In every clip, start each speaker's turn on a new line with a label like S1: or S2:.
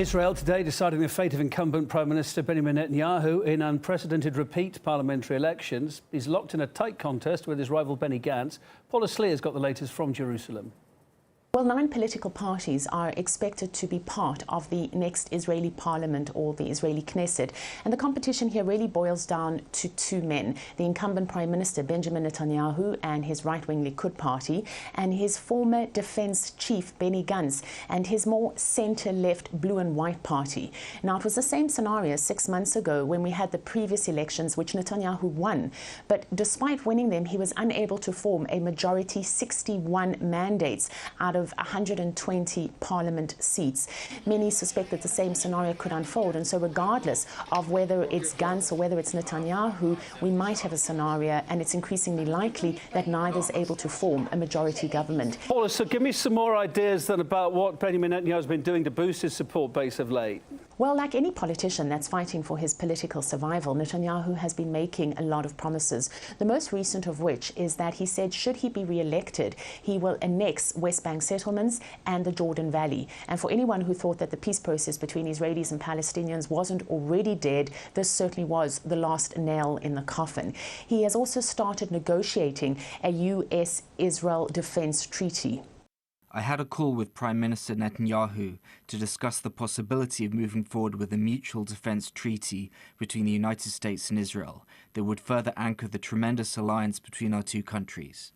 S1: Israel today deciding the fate of incumbent Prime Minister Benjamin Netanyahu in unprecedented repeat parliamentary elections. He's locked in a tight contest with his rival Benny Gantz. Paula Sleer's got the latest from Jerusalem.
S2: Well, 9 political parties are expected to be part of the next Israeli parliament, or the Israeli Knesset. And the competition here really boils down to 2 men: the incumbent Prime Minister Benjamin Netanyahu and his right-wing Likud party, and his former defense chief Benny Gantz and his more center-left blue and white party. Now, it was the same scenario 6 months ago when we had the previous elections, which Netanyahu won. But despite winning them, he was unable to form a majority, 61 mandates out of 120 parliament seats. Many suspect that the same scenario could unfold, and so regardless of whether it's Gantz or whether it's Netanyahu, we might have a scenario, and it's increasingly likely that neither is able to form a majority government.
S1: Paula, so give me some more ideas then about what Benjamin Netanyahu has been doing to boost his support base of late.
S2: Well, like any politician that's fighting for his political survival, Netanyahu has been making a lot of promises, the most recent of which is that he said should he be re-elected, he will annex West Bank settlements and the Jordan Valley. And for anyone who thought that the peace process between Israelis and Palestinians wasn't already dead, this certainly was the last nail in the coffin. He has also started negotiating a US-Israel defense treaty.
S3: I had a call with Prime Minister Netanyahu to discuss the possibility of moving forward with a mutual defense treaty between the United States and Israel that would further anchor the tremendous alliance between our 2 countries.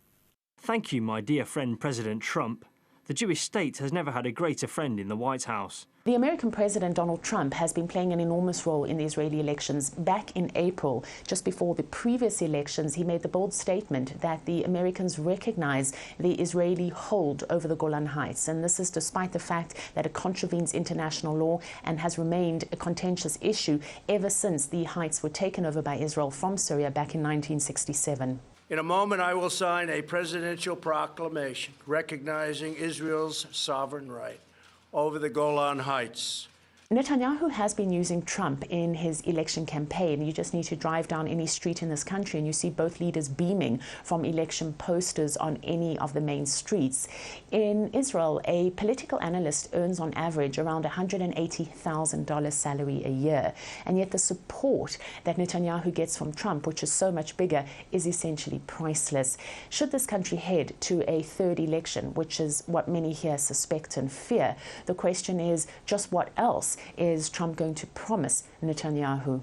S4: Thank you, my dear friend President Trump. The Jewish state has never had a greater friend in the White House.
S2: The American President Donald Trump has been playing an enormous role in the Israeli elections. Back in April, just before the previous elections, he made the bold statement that the Americans recognize the Israeli hold over the Golan Heights. And this is despite the fact that it contravenes international law and has remained a contentious issue ever since the heights were taken over by Israel from Syria back in 1967.
S5: In a moment, I will sign a presidential proclamation recognizing Israel's sovereign right over the Golan Heights.
S2: Netanyahu has been using Trump in his election campaign. You just need to drive down any street in this country and you see both leaders beaming from election posters on any of the main streets. In Israel, a political analyst earns on average around $180,000 salary a year. And yet the support that Netanyahu gets from Trump, which is so much bigger, is essentially priceless. Should this country head to a 3rd election, which is what many here suspect and fear, the question is just what else is Trump going to promise Netanyahu?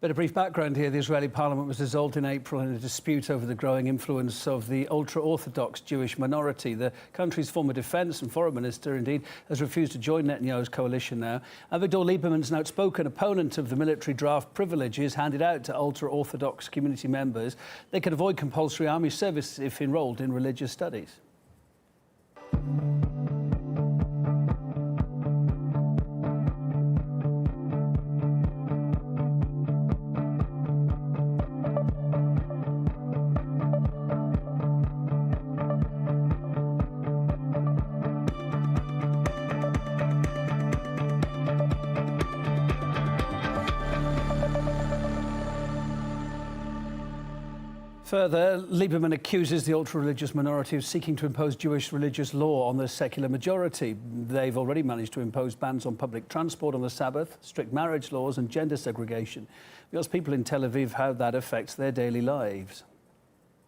S1: Bit of brief background here. The Israeli parliament was dissolved in April in a dispute over the growing influence of the ultra-Orthodox Jewish minority. The country's former defence and foreign minister, indeed, has refused to join Netanyahu's coalition now. Avigdor Lieberman's an outspoken opponent of the military draft privileges handed out to ultra-Orthodox community members. They can avoid compulsory army service if enrolled in religious studies. Further, Lieberman accuses the ultra-religious minority of seeking to impose Jewish religious law on the secular majority. They've already managed to impose bans on public transport on the Sabbath, strict marriage laws and gender segregation. We asked people in Tel Aviv how that affects their daily lives.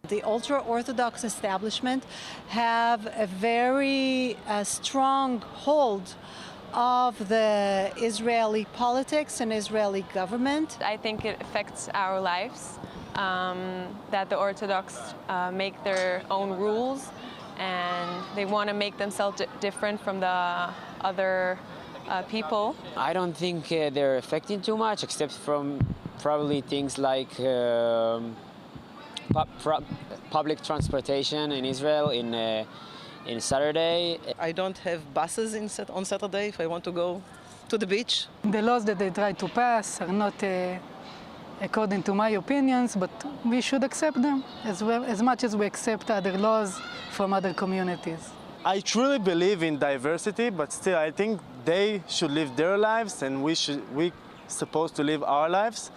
S6: The ultra-Orthodox establishment have a very strong hold of the Israeli politics and Israeli government.
S7: I think it affects our lives. That the Orthodox make their own rules and they want to make themselves different from the other people.
S8: I don't think they're affecting too much, except from probably things like public transportation in Israel in Saturday.
S9: I don't have buses on Saturday if I want to go to the beach.
S10: The laws that they try to pass are not according to my opinions, but we should accept them as much as we accept other laws from other communities.
S11: I truly believe in diversity, but still I think they should live their lives and we supposed to live our lives.